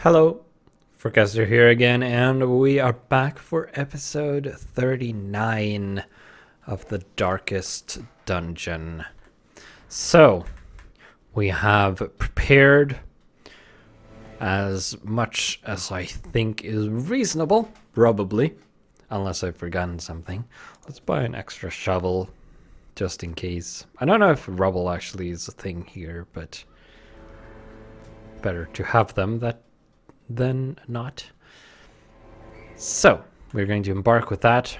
Hello, Forcaster here again, and we are back for episode 39 of the Darkest Dungeon. So, we have prepared as much as I think is reasonable, probably, unless I've forgotten something. Let's buy an extra shovel, just in case. I don't know if rubble actually is a thing here, but better to have them than not. So, we're going to embark with that,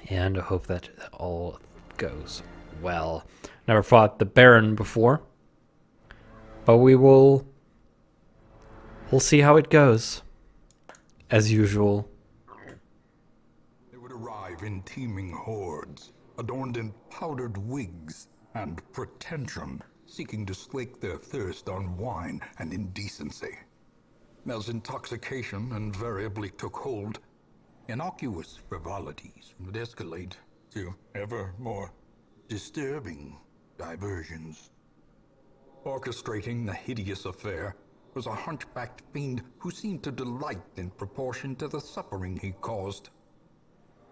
and I hope that all goes well. Never fought the Baron before, but we'll see how it goes, as usual. They would arrive in teeming hordes, adorned in powdered wigs and pretension, seeking to slake their thirst on wine and indecency. As intoxication invariably took hold, innocuous frivolities would escalate to ever more disturbing diversions. Orchestrating the hideous affair was a hunchbacked fiend who seemed to delight in proportion to the suffering he caused.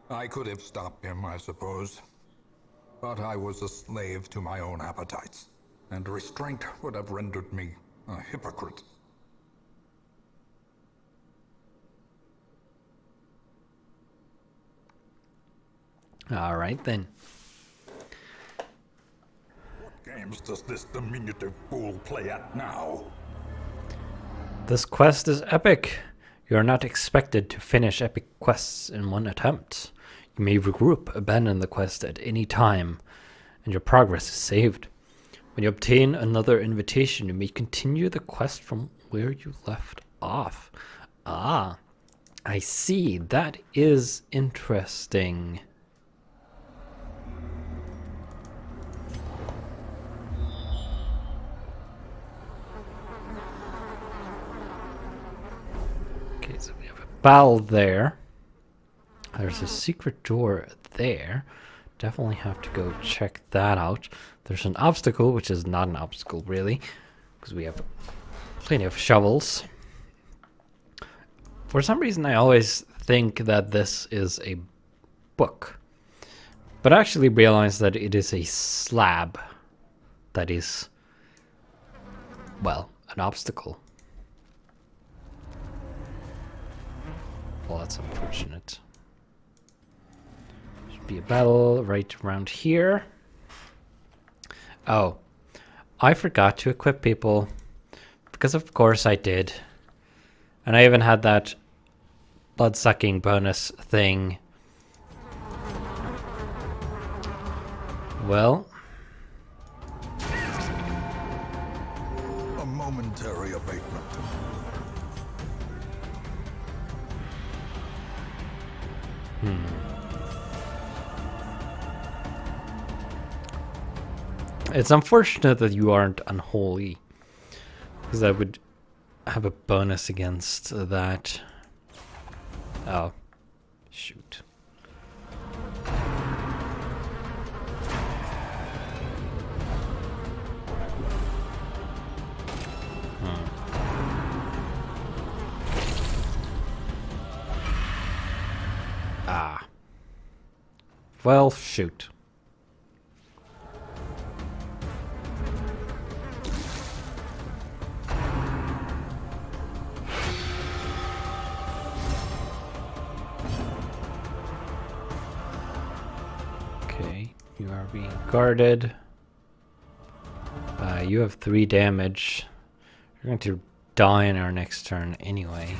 I could have stopped him, I suppose, but I was a slave to my own appetites, and restraint would have rendered me a hypocrite. All right, then. What games does this diminutive fool play at now? This quest is epic. You are not expected to finish epic quests in one attempt. You may regroup, abandon the quest at any time, and your progress is saved. When you obtain another invitation, you may continue the quest from where you left off. Ah, I see. That is interesting. Okay, so we have a battle there. There's a secret door there. Definitely have to go check that out. There's an obstacle, which is not an obstacle really, because we have plenty of shovels. For some reason, I always think that this is a book, but I actually realized that it is a slab that is, well, an obstacle. Well, that's unfortunate. Should be a battle right around here. Oh, I forgot to equip people, because of course I did. And I even had that blood-sucking bonus thing. Well, A momentary abatement. it's unfortunate that you aren't unholy, because I would have a bonus against that. Oh, shoot. Ah. Well, shoot. Okay, you are being guarded. You have 3 damage. You're going to die in our next turn anyway.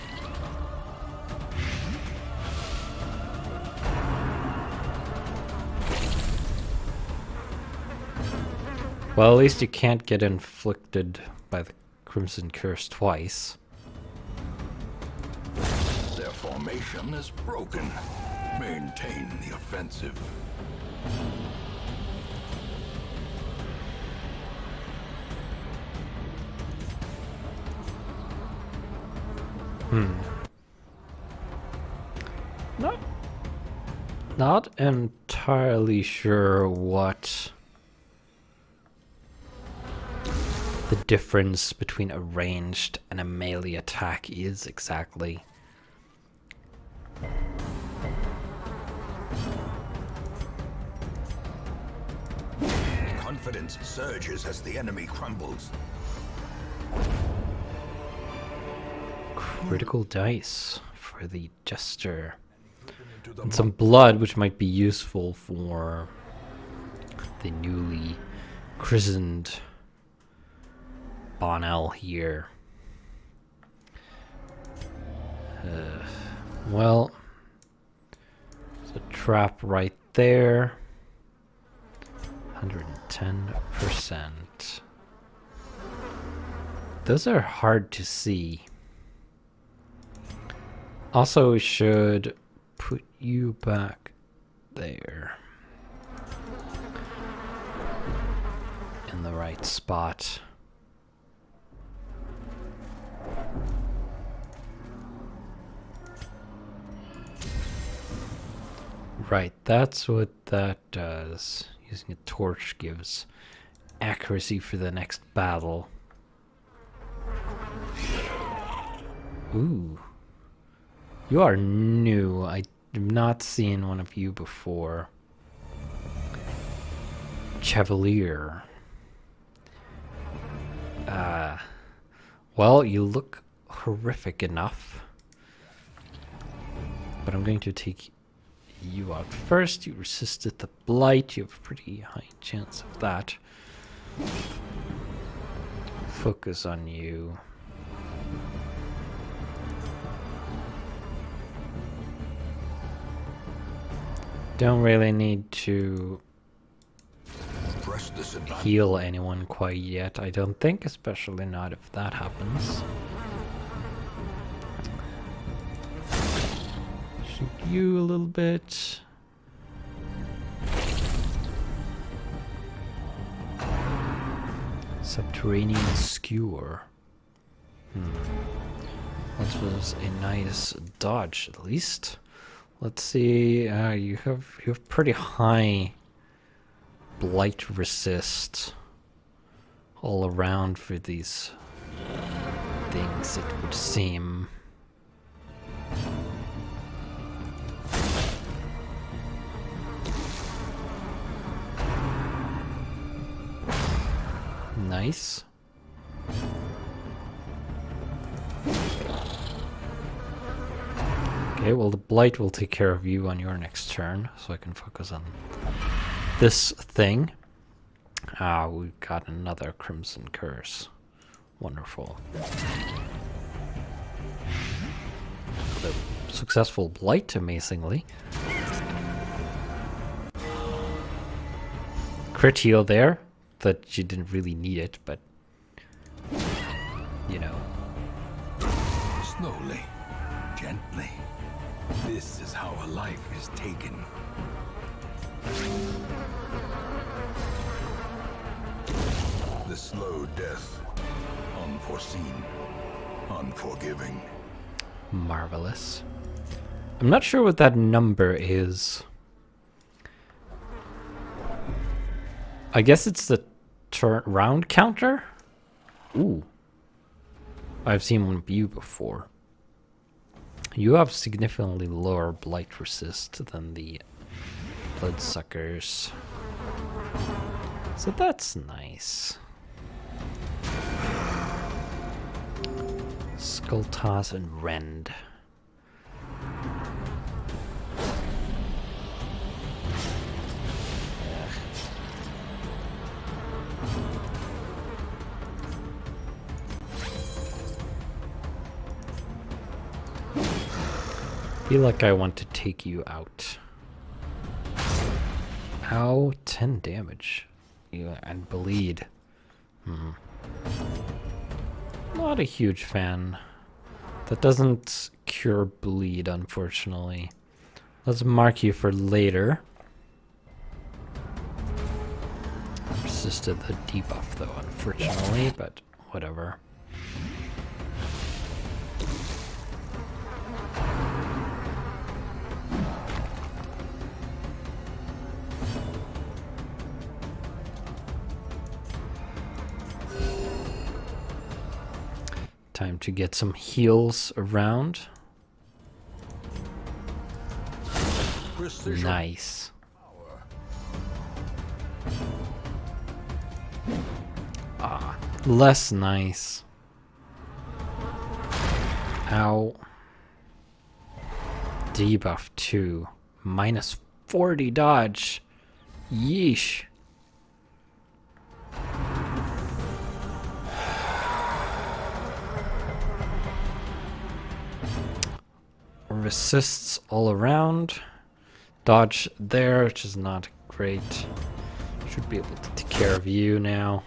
Well, at least you can't get inflicted by the Crimson Curse twice. Their formation is broken. Maintain the offensive. Not entirely sure what the difference between a ranged and a melee attack is exactly. Confidence surges as the enemy crumbles. Critical dice for the jester. And some blood, which might be useful for the newly christened Bonnell here. Well, there's a trap right there. 110%. Those are hard to see. Also, we should put you back there. In the right spot. Right, that's what that does. Using a torch gives accuracy for the next battle. Ooh. You are new. I have not seen one of you before. Chevalier. Well, you look horrific enough. But I'm going to take you out first. You resisted the blight. You have a pretty high chance of that. Focus on you. Don't really need to heal anyone quite yet, I don't think, especially not if that happens. Shoot you a little bit. Subterranean skewer. That was a nice dodge, at least. Let's see. You have pretty high blight resist all around for these things, it would seem. Nice. Okay, well, the blight will take care of you on your next turn, so I can focus on this thing. We've got another Crimson Curse. Wonderful. The successful blight, amazingly. Crit heal there. That you didn't really need it, but you know. Slowly, gently. This is how a life is taken. The slow death, unforeseen, unforgiving. Marvelous. I'm not sure what that number is. I guess it's the round counter? Ooh. I've seen one of you before. You have significantly lower blight resist than the bloodsuckers. So that's nice. Skull Toss and Rend. Feel like I want to take you out. Ow, 10 damage. And bleed. Not a huge fan. That doesn't cure bleed, unfortunately. Let's mark you for later. Resisted the debuff though, unfortunately, but whatever. Time to get some heals around. Precision. Nice. Less nice. Ow. Debuff 2. Minus 40 dodge. Yeesh. Resists all around. Dodge there, which is not great. Should be able to take care of you now.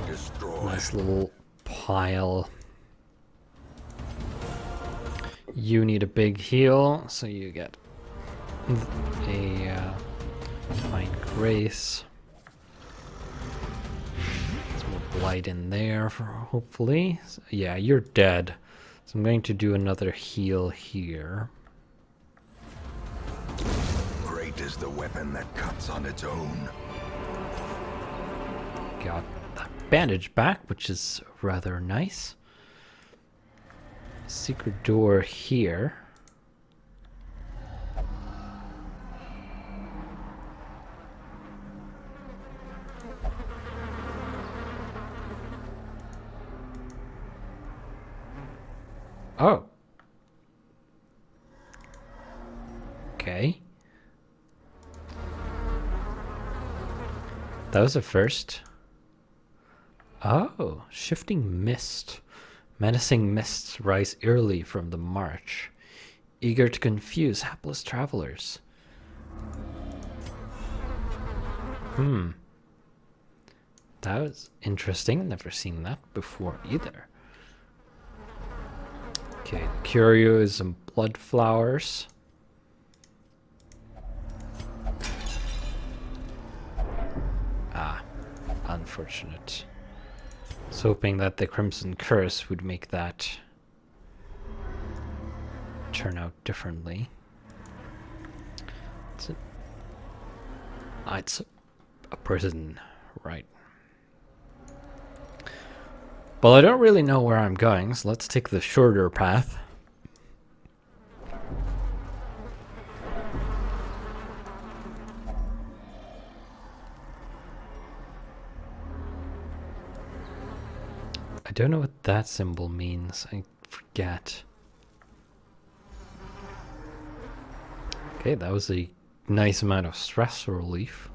Destroy. Nice little pile. You need a big heal, so you get a Divine Grace. Some more blight in there, for hopefully. So, yeah, you're dead. So I'm going to do another heal here. Great is the weapon that cuts on its own. Got that bandage back, which is rather nice. Secret door here. Oh. Okay. That was a first. Oh, shifting mist. Menacing mists rise eerily from the march, eager to confuse hapless travelers. That was interesting. Never seen that before either. Okay, curio is some blood flowers. Ah, unfortunate. I was hoping that the Crimson Curse would make that turn out differently. It's a prison, right? Well, I don't really know where I'm going, so let's take the shorter path. I don't know what that symbol means. I forget. Okay, that was a nice amount of stress relief.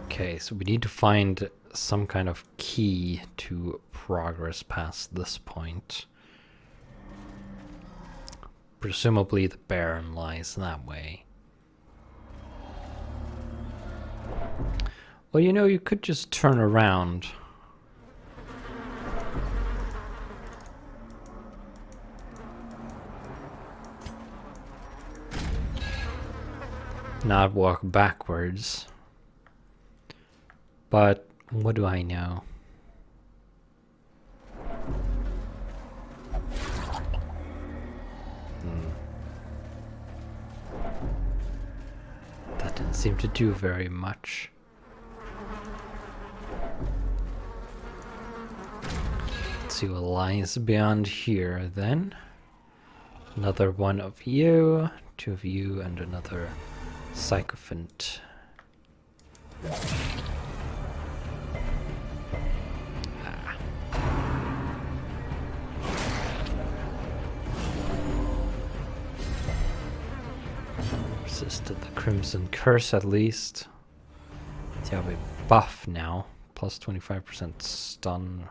Okay, so we need to find some kind of key to progress past this point. Presumably the Baron lies that way. Well, you know, you could just turn around. Not walk backwards. But what do I know? That didn't seem to do very much. Let's see what lies beyond here then. Another one of you, two of you, and another sycophant. Resisted the Crimson Curse at least. You have a buff now. Plus 25% stun.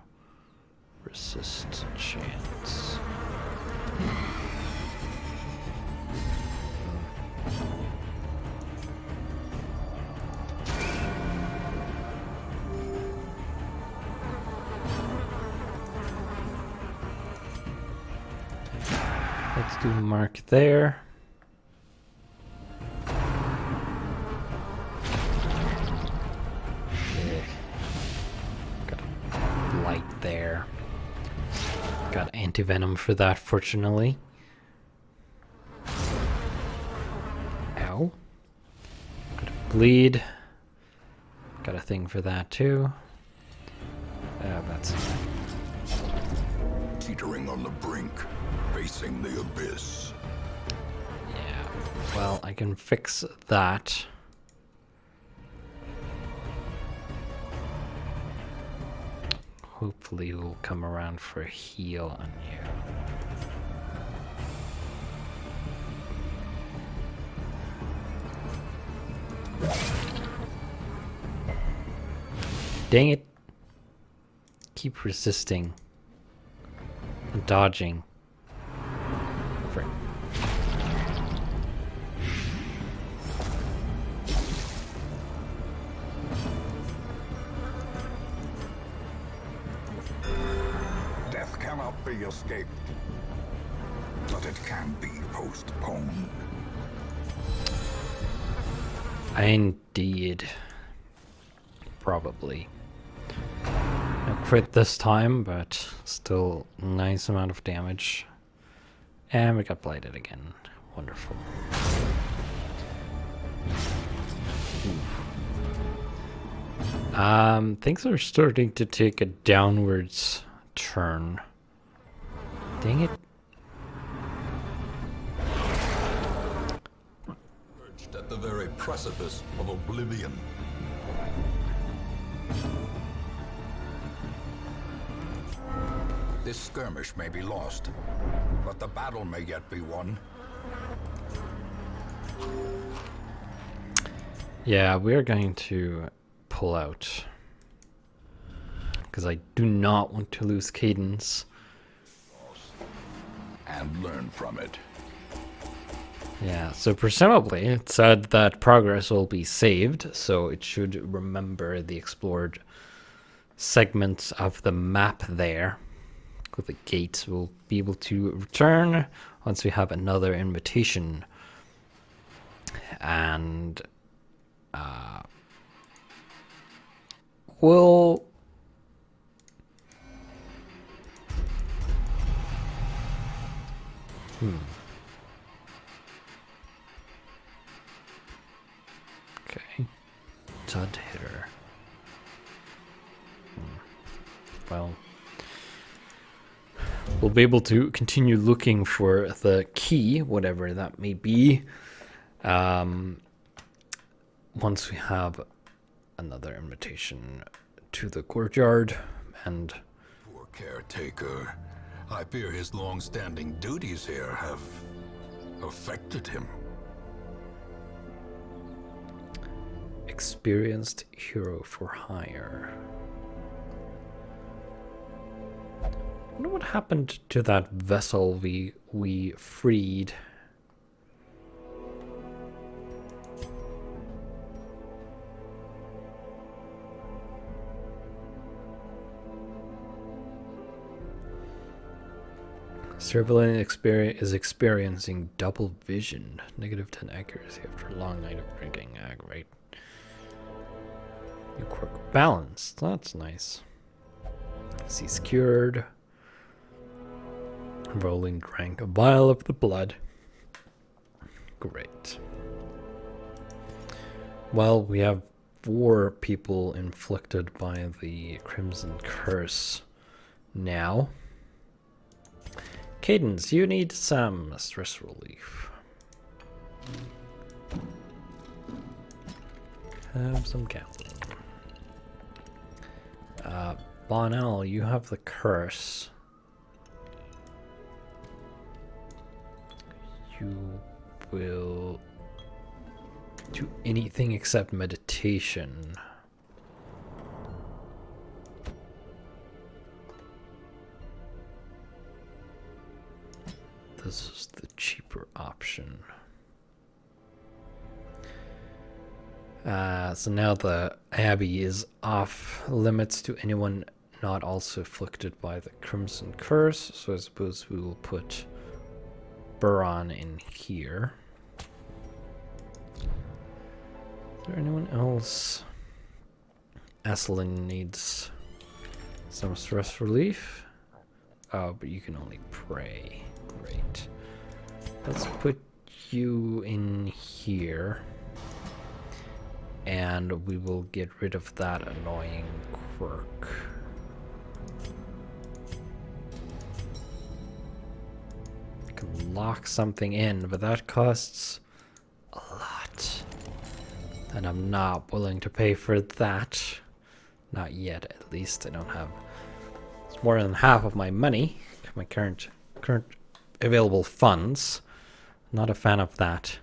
Resist chance. Let's do mark there. Got a light there. Got anti-venom for that, fortunately. Ow. Got a bleed. Got a thing for that too. That's Teetering on the brink, facing the abyss. yeah. Well, I can fix that. Hopefully we'll come around for a heal on you. Dang it. Keep resisting. And dodging. Frick. Death cannot be escaped, but it can be postponed. Indeed. Probably. No crit this time, but still nice amount of damage. And we got blighted again. Wonderful. Things are starting to take a downwards turn. Dang it. Perched at the very precipice of oblivion. This skirmish may be lost, but the battle may yet be won. Yeah, we're going to pull out. Because I do not want to lose cadence. And learn from it. Yeah, so presumably it said that progress will be saved, so it should remember the explored segments of the map there. With the gate, we'll be able to return once we have another invitation. And we'll okay. Dud hitter. Well, we'll be able to continue looking for the key, whatever that may be, once we have another invitation to the courtyard. And Poor caretaker. I fear his long-standing duties here have affected him. experienced hero for hire. I wonder what happened to that vessel we freed. Surveillant is experiencing double vision, -10 accuracy after a long night of drinking. Ah, great. New quirk balance. That's nice. He's cured. Rolling drank a vial of the blood. Great. Well, we have 4 people inflicted by the Crimson Curse now. Cadence, you need some stress relief. Have some caffeine. Bonnell, you have the curse. You will do anything except meditation. This is the cheaper option. So now the Abbey is off limits to anyone not also afflicted by the Crimson Curse. So I suppose we will put Buron in here. Is there anyone else? Aslan needs some stress relief. Oh, but you can only pray. Great. Let's put you in here. And we will get rid of that annoying quirk. I can lock something in, but that costs a lot. And I'm not willing to pay for that. Not yet, at least. I don't have... It's more than half of my money. My current available funds. Not a fan of that.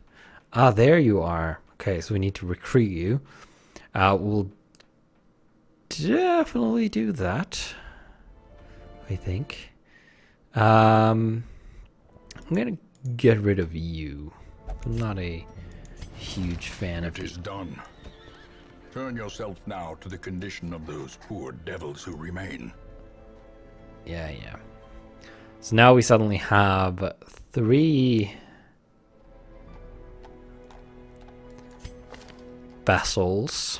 Ah, there you are. Okay, so we need to recruit you. We'll definitely do that, I think. I'm gonna get rid of you. I'm not a huge fan of it. It is done. Turn yourself now to the condition of those poor devils who remain. Yeah. So now we suddenly have 3 vassals,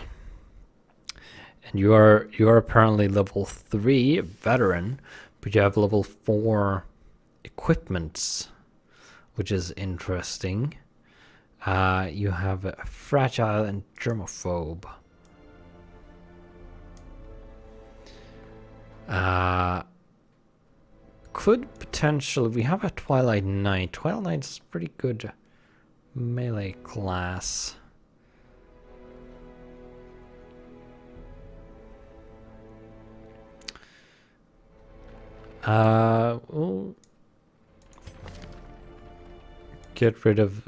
and you are apparently level 3 veteran, but you have level 4 equipments, which is interesting. You have a fragile and germaphobe. Could potentially, we have a Twilight Knight. Twilight Knight's pretty good melee class. We'll get rid of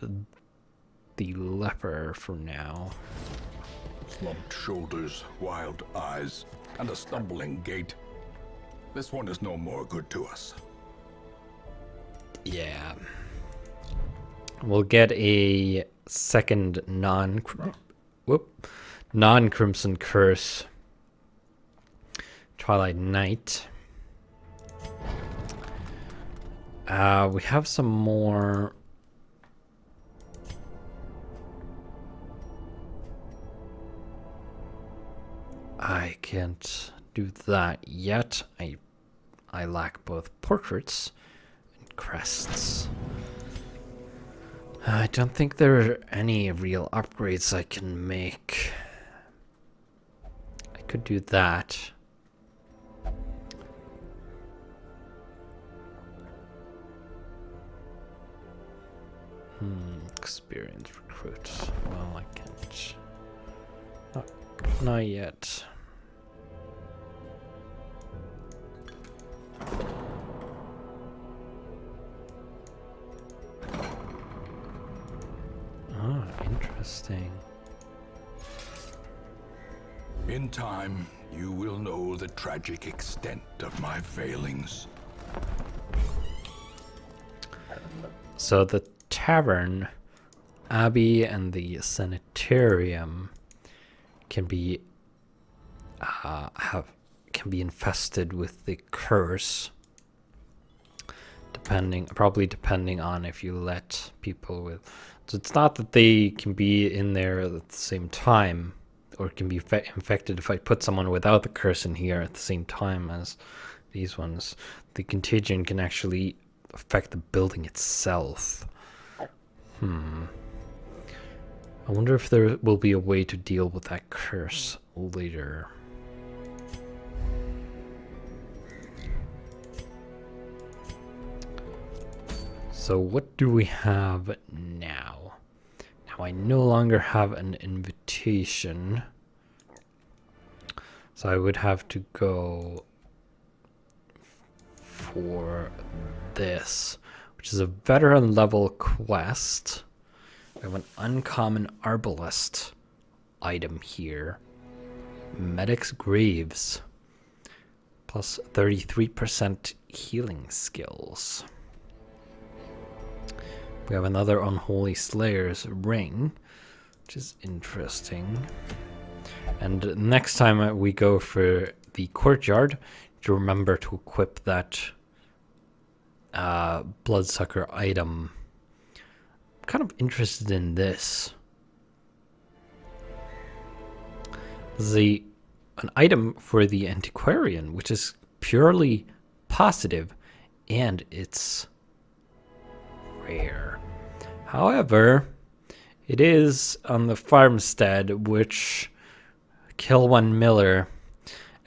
the leper for now. Slumped shoulders, wild eyes, and a stumbling gait. This one is no more good to us. Yeah. We'll get a second non-Crimson Curse Twilight Knight. We have some more. I can't do that yet. I lack both portraits and crests. I don't think there are any real upgrades I can make. I could do that. Experienced recruit. Well, I can't. Not yet. Ah, interesting. In time, you will know the tragic extent of my failings. So the tavern, abbey, and the sanitarium can be infested with the curse, probably depending on if you let people with. So it's not that they can be in there at the same time, or can be infected if I put someone without the curse in here at the same time as these ones. The contagion can actually affect the building itself. I wonder if there will be a way to deal with that curse later. So what do we have now? Now I no longer have an invitation. So I would have to go for this, which is a veteran level quest. We have an uncommon arbalist item here. Medic's Graves. Plus 33% healing skills. We have another Unholy Slayer's ring, which is interesting. And next time we go for the courtyard, to remember to equip that bloodsucker item. I'm kind of interested in this. This is an item for the antiquarian, which is purely positive and it's rare. However, it is on the farmstead, which kill one miller,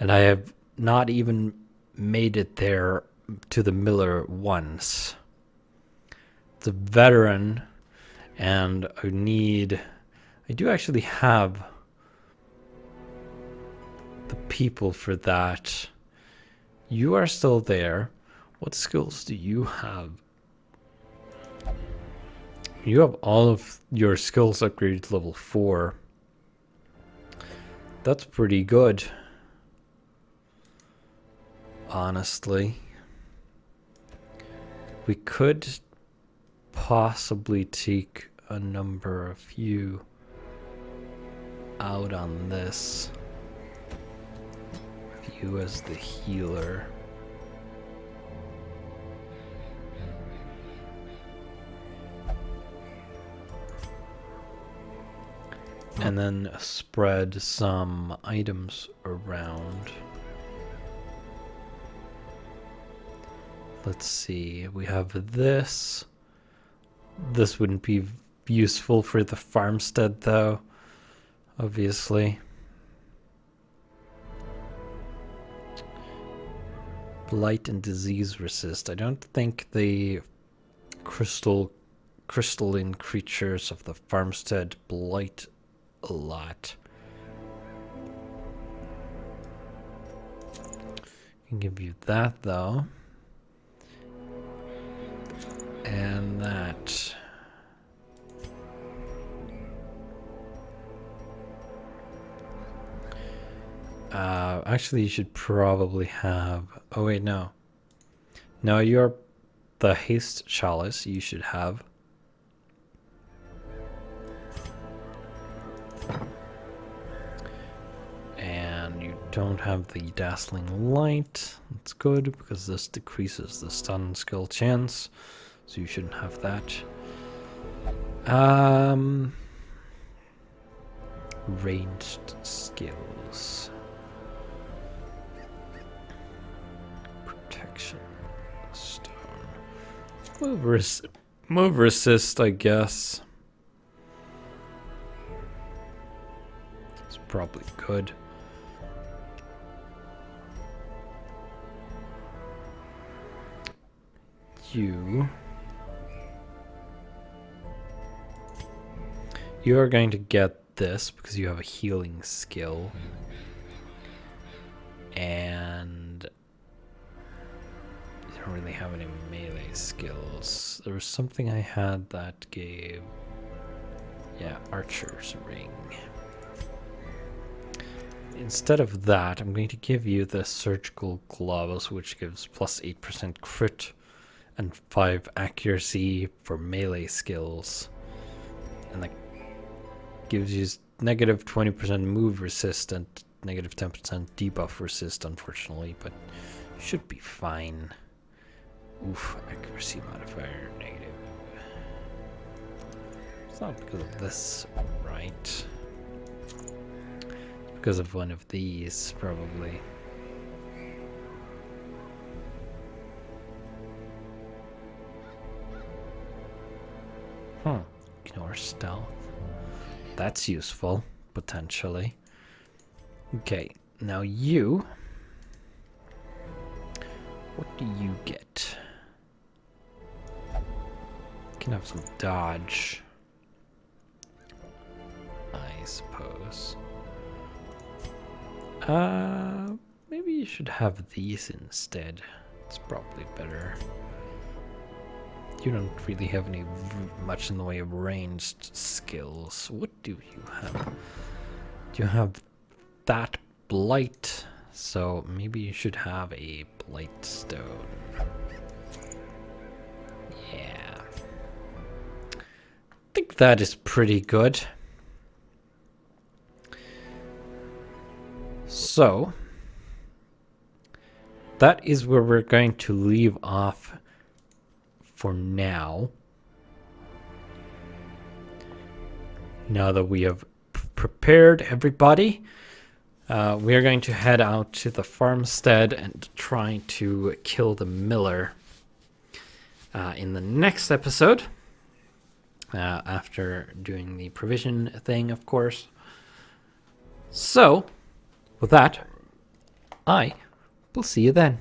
and I have not even made it there to the miller once. It's a veteran, and I do actually have the people for that. You are still there. What skills do you have? You have all of your skills upgraded to level 4. That's pretty good, honestly. We could possibly take a number of you out on this. With you as the healer. And then spread some items around. Let's see, we have this. This wouldn't be useful for the farmstead though, obviously. Blight and disease resist. I don't think the crystalline creatures of the farmstead blight a lot. I can give you that though. And that. Actually, you should probably have... Oh, wait, no. No, you're the haste chalice you should have. And you don't have the dazzling light. That's good, because this decreases the stun skill chance. So you shouldn't have that. Ranged skills. Protection. Stone. Move resist, I guess. It's probably good. You are going to get this because you have a healing skill. And you don't really have any melee skills. There was something I had that gave... Yeah, Archer's Ring. Instead of that, I'm going to give you the Surgical Gloves, which gives plus 8% crit and 5 accuracy for melee skills. And that gives you negative 20% move resist and negative 10% debuff resist, unfortunately, but you should be fine. Oof, accuracy modifier negative. It's not because of this, right? It's because of one of these, probably. Ignore stealth. That's useful, potentially. Okay, now you... What do you get? You can have some dodge, I suppose. Maybe you should have these instead. It's probably better. You don't really have any much in the way of ranged skills. What do you have? You have that blight, so maybe you should have a blight stone. Yeah. I think that is pretty good. So, that is where we're going to leave off for now. Now that we have prepared everybody, we are going to head out to the farmstead and try to kill the miller. in the next episode, after doing the provision thing, of course. So, with that, I will see you then.